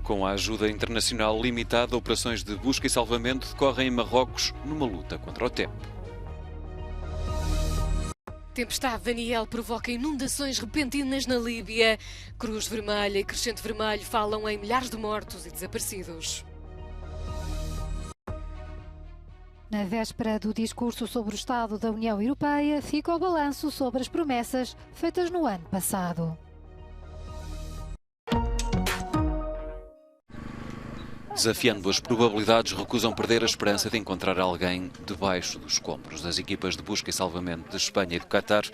Com a ajuda internacional limitada, operações de busca e salvamento decorrem em Marrocos numa luta contra o tempo. Tempestade Daniel provoca inundações repentinas na Líbia. Cruz Vermelha e Crescente Vermelho falam em milhares de mortos e desaparecidos. Na véspera do discurso sobre o Estado da União Europeia, fica o balanço sobre as promessas feitas no ano passado. Desafiando as probabilidades, recusam perder a esperança de encontrar alguém debaixo dos escombros. As equipas de busca e salvamento de Espanha e do Qatar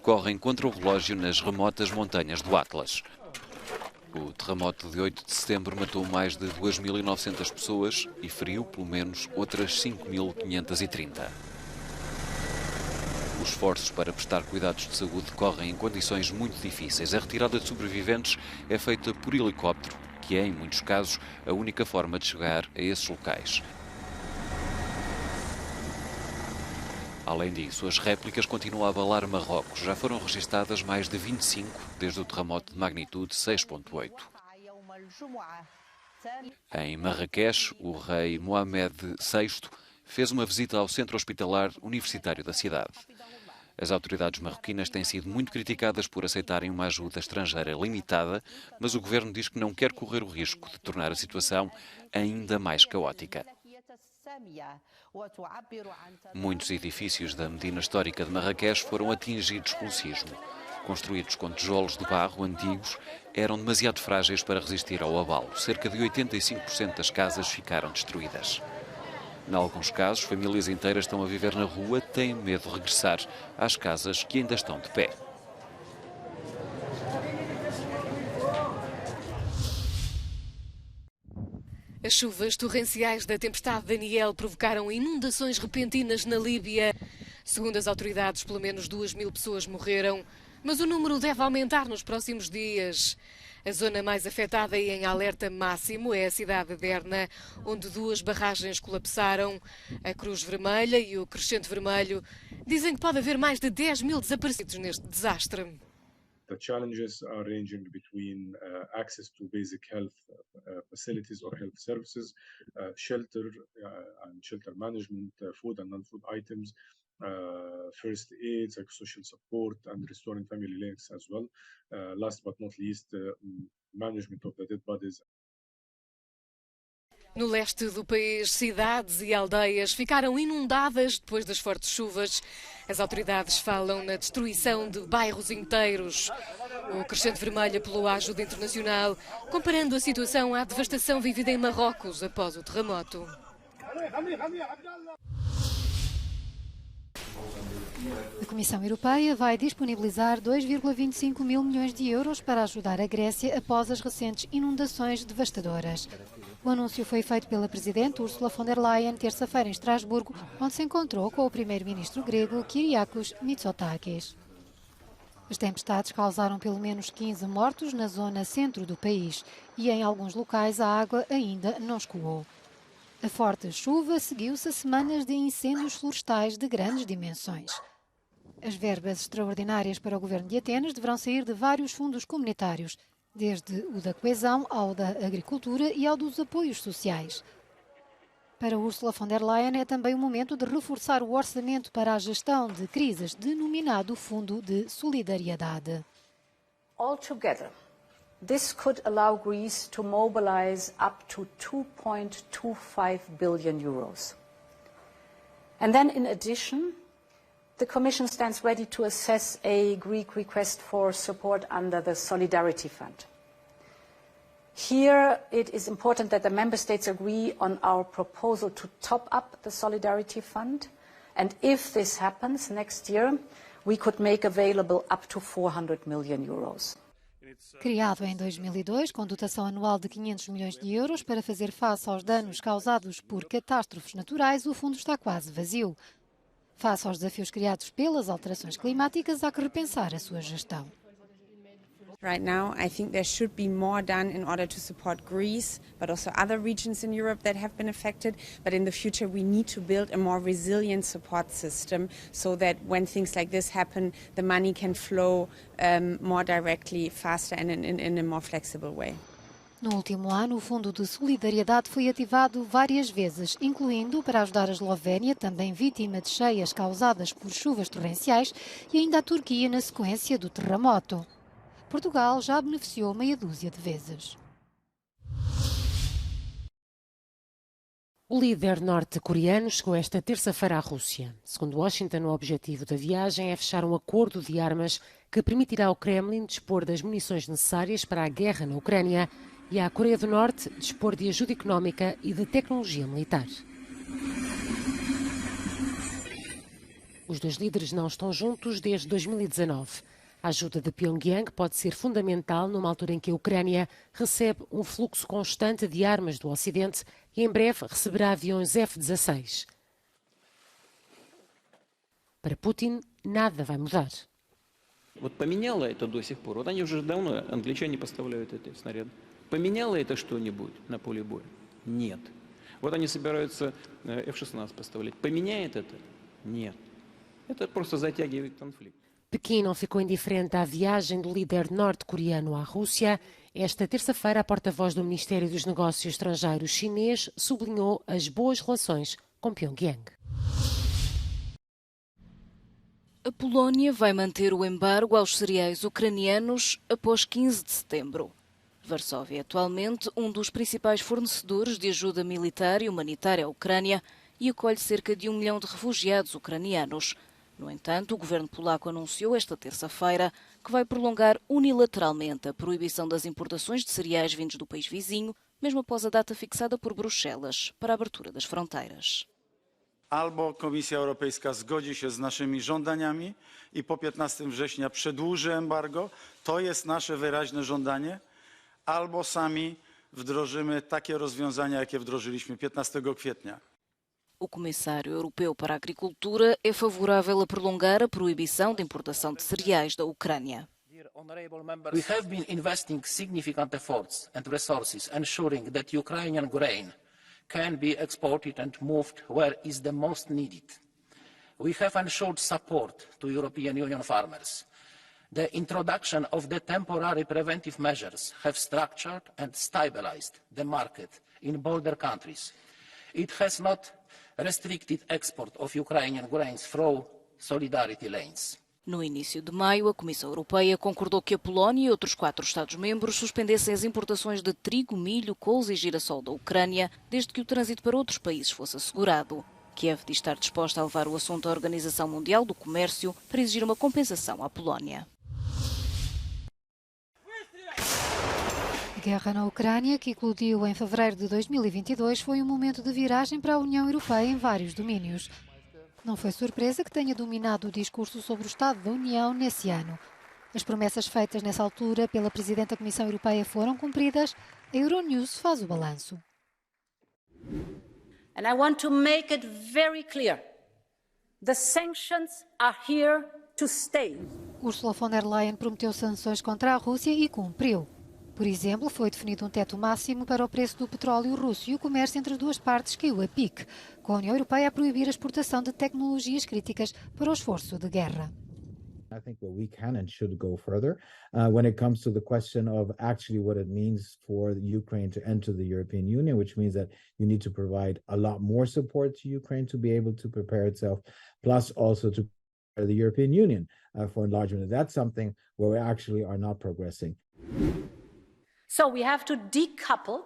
correm contra o relógio nas remotas montanhas do Atlas. O terremoto de 8 de setembro matou mais de 2.900 pessoas e feriu pelo menos outras 5.530. Os esforços para prestar cuidados de saúde decorrem em condições muito difíceis. A retirada de sobreviventes é feita por helicóptero, que é, em muitos casos, a única forma de chegar a esses locais. Além disso, as réplicas continuam a abalar Marrocos. Já foram registadas mais de 25 desde o terremoto de magnitude 6.8. Em Marrakech, o rei Mohamed VI fez uma visita ao centro hospitalar universitário da cidade. As autoridades marroquinas têm sido muito criticadas por aceitarem uma ajuda estrangeira limitada, mas o governo diz que não quer correr o risco de tornar a situação ainda mais caótica. Muitos edifícios da Medina Histórica de Marrakech foram atingidos pelo sismo. Construídos com tijolos de barro antigos, eram demasiado frágeis para resistir ao abalo. Cerca de 85% das casas ficaram destruídas. Em alguns casos, famílias inteiras estão a viver na rua, têm medo de regressar às casas que ainda estão de pé. As chuvas torrenciais da tempestade Daniel provocaram inundações repentinas na Líbia. Segundo as autoridades, pelo menos 2.000 pessoas morreram, mas o número deve aumentar nos próximos dias. A zona mais afetada e em alerta máximo é a cidade de Derna, onde 2 barragens colapsaram. A Cruz Vermelha e o Crescente Vermelho dizem que pode haver mais de 10.000 desaparecidos neste desastre. The challenges are ranging between access to basic health facilities or health services, shelter and shelter management, food and non-food items, first aid, psychosocial support, and restoring family links as well. Last but not least, management of the dead bodies. No leste do país, cidades e aldeias ficaram inundadas depois das fortes chuvas. As autoridades falam na destruição de bairros inteiros. O Crescente Vermelho apelou à ajuda internacional, comparando a situação à devastação vivida em Marrocos após o terremoto. A Comissão Europeia vai disponibilizar 2,25 mil milhões de euros para ajudar a Grécia após as recentes inundações devastadoras. O anúncio foi feito pela Presidente Ursula von der Leyen terça-feira em Estrasburgo, onde se encontrou com o Primeiro-Ministro grego Kyriakos Mitsotakis. As tempestades causaram pelo menos 15 mortos na zona centro do país e em alguns locais a água ainda não escoou. A forte chuva seguiu-se a semanas de incêndios florestais de grandes dimensões. As verbas extraordinárias para o governo de Atenas deverão sair de vários fundos comunitários, desde o da coesão ao da agricultura e ao dos apoios sociais. Para Ursula von der Leyen é também o momento de reforçar o orçamento para a gestão de crises, denominado Fundo de Solidariedade. Altogether, this could allow Greece to mobilize up to 2.25 billion euros. And then in addition, the Commission stands ready to assess a Greek request for support under the Solidarity Fund. Here, it is important that the Member States agree on our proposal to top up the Solidarity Fund. And if this happens next year, we could make available up to 400 million euros. Criado em 2002, com dotação anual de 500 milhões de euros para fazer face aos danos causados por catástrofes naturais, o fundo está quase vazio. Face aos desafios criados pelas alterações climáticas, há que repensar a sua gestão. Right now, I think there should be more done in order to support Greece, but also other regions in Europe that have been affected. But in the future, we need to build a more resilient support system so that when things like this happen, the money can flow more directly, faster and in a more flexible way. No último ano, o Fundo de Solidariedade foi ativado várias vezes, incluindo para ajudar a Eslovénia, também vítima de cheias causadas por chuvas torrenciais, e ainda a Turquia na sequência do terremoto. Portugal já beneficiou meia dúzia de vezes. O líder norte-coreano chegou esta terça-feira à Rússia. Segundo Washington, o objetivo da viagem é fechar um acordo de armas que permitirá ao Kremlin dispor das munições necessárias para a guerra na Ucrânia e à Coreia do Norte dispor de ajuda económica e de tecnologia militar. Os dois líderes não estão juntos desde 2019. A ajuda de Pyongyang pode ser fundamental numa altura em que a Ucrânia recebe um fluxo constante de armas do Ocidente e em breve receberá aviões F-16. Para Putin, nada vai mudar. Вот поменяло это до сих пор. Вот они уже давно, англичане поставляют эти снаряды. Поменяло это что-нибудь на поле боя? Нет. Вот они собираются F-16 поставлять. Поменяет это? Нет. Это просто затягивает конфликт. Pequim não ficou indiferente à viagem do líder norte-coreano à Rússia. Esta terça-feira, a porta-voz do Ministério dos Negócios Estrangeiros chinês sublinhou as boas relações com Pyongyang. A Polónia vai manter o embargo aos cereais ucranianos após 15 de setembro. Varsóvia é atualmente um dos principais fornecedores de ajuda militar e humanitária à Ucrânia e acolhe cerca de 1 milhão de refugiados ucranianos. No entanto, o governo polaco anunciou esta terça-feira que vai prolongar unilateralmente a proibição das importações de cereais vindos do país vizinho, mesmo após a data fixada por Bruxelas para a abertura das fronteiras. Albo Komisja Europejska zgodzi się z naszymi żądaniami i po 15 września przedłuży embargo, to jest nasze wyraźne żądanie, albo sami wdrożymy takie rozwiązania, jakie wdrożyliśmy 15 kwietnia. O Comissário Europeu para a Agricultura é favorável a prolongar a proibição de importação de cereais da Ucrânia. We have been investing significant efforts and resources ensuring that Ukrainian grain can be exported and moved where is the most needed. We have ensured support to European Union farmers. The introduction of the temporary preventive measures have structured and stabilized the market in border countries. It has not restricted export of Ukrainian grains through solidarity lanes. No início de maio, a Comissão Europeia concordou que a Polónia e outros 4 Estados-membros suspendessem as importações de trigo, milho, couve e girassol da Ucrânia, desde que o trânsito para outros países fosse assegurado. Kiev diz estar disposta a levar o assunto à Organização Mundial do Comércio para exigir uma compensação à Polónia. A guerra na Ucrânia, que eclodiu em fevereiro de 2022, foi um momento de viragem para a União Europeia em vários domínios. Não foi surpresa que tenha dominado o discurso sobre o Estado da União nesse ano. As promessas feitas nessa altura pela Presidente da Comissão Europeia foram cumpridas. A Euronews faz o balanço. And I want to make it very clear. The sanctions are here to stay. Ursula von der Leyen prometeu sanções contra a Rússia e cumpriu. Por exemplo, foi definido um teto máximo para o preço do petróleo russo e o comércio entre as duas partes caiu a pique, com a União Europeia a proibir a exportação de tecnologias críticas para o esforço de guerra. I think that we can and should go further when it comes to the question of actually what it means for Ukraine to enter the European Union, which means that you need to provide a lot more support to Ukraine to be able to prepare itself, plus also to prepare the European Union for enlargement. And that's something where we actually are not progressing. So we have to decouple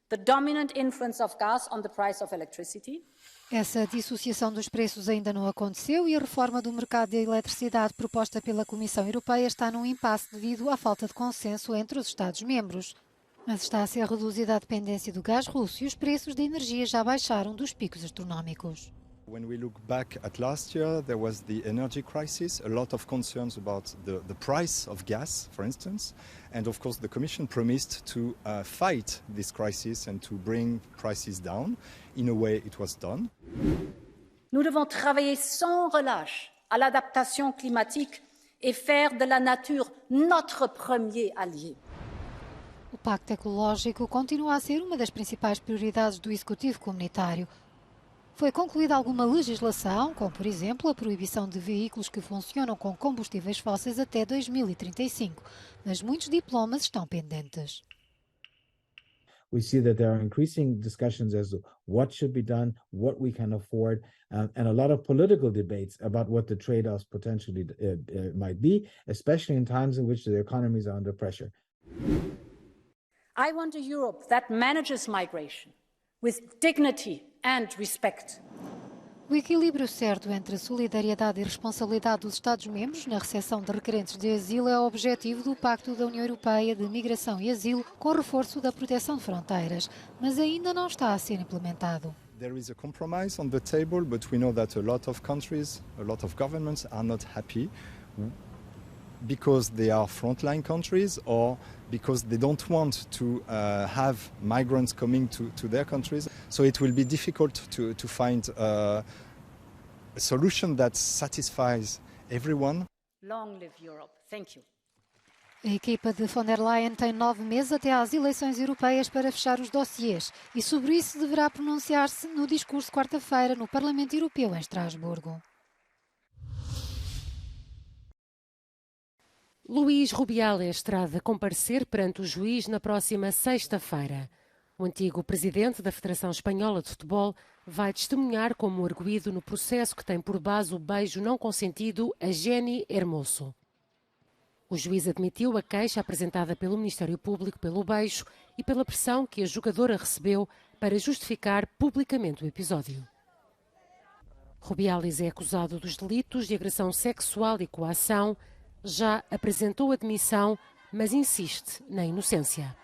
the dominant influence of gas on the price of electricity. Essa dissociação dos preços ainda não aconteceu e a reforma do mercado de eletricidade proposta pela Comissão Europeia está num impasse devido à falta de consenso entre os Estados-membros. Mas está a ser reduzida a dependência do gás russo e os preços de energia já baixaram dos picos astronómicos. When we look back at last year, there was the energy crisis, a lot of concerns about the price of gas, for instance, and of course the Commission promised to fight this crisis and to bring prices down. In a way, it was done. Nous devons travailler sans relâche à l'adaptation climatique et faire de la nature notre premier allié. O Pacto Ecológico continua a ser uma das principais prioridades do Executivo Comunitário. Foi concluída alguma legislação, como por exemplo a proibição de veículos que funcionam com combustíveis fósseis até 2035, mas muitos diplomas estão pendentes. We see that there are increasing discussions as to what should be done, what we can afford, and a lot of political debates about what the trade-offs potentially might be, especially in times in which the economies are under pressure. I want a Europe that manages migration with dignity and respect. O equilíbrio certo entre a solidariedade e responsabilidade dos Estados-membros na recepção de requerentes de asilo é o objetivo do Pacto da União Europeia de Migração e Asilo, com reforço da proteção de fronteiras, mas ainda não está a ser implementado. There is a compromise on the table, but we know that a lot of countries, a lot of governments are not happy because they are frontline countries or because they don't want to have migrants coming to their countries. So it will be difficult to find a solution that satisfies everyone. Long live Europe. Thank you. A equipa de von der Leyen tem 9 meses até às eleições europeias para fechar os dossiês e sobre isso deverá pronunciar-se no discurso quarta-feira no Parlamento Europeu em Estrasburgo. Luís Rubiales terá de comparecer perante o juiz na próxima sexta-feira. O antigo presidente da Federação Espanhola de Futebol vai testemunhar como arguido no processo que tem por base o beijo não consentido a Jenny Hermoso. O juiz admitiu a queixa apresentada pelo Ministério Público pelo beijo e pela pressão que a jogadora recebeu para justificar publicamente o episódio. Rubiales é acusado dos delitos de agressão sexual e coação, já apresentou admissão, mas insiste na inocência.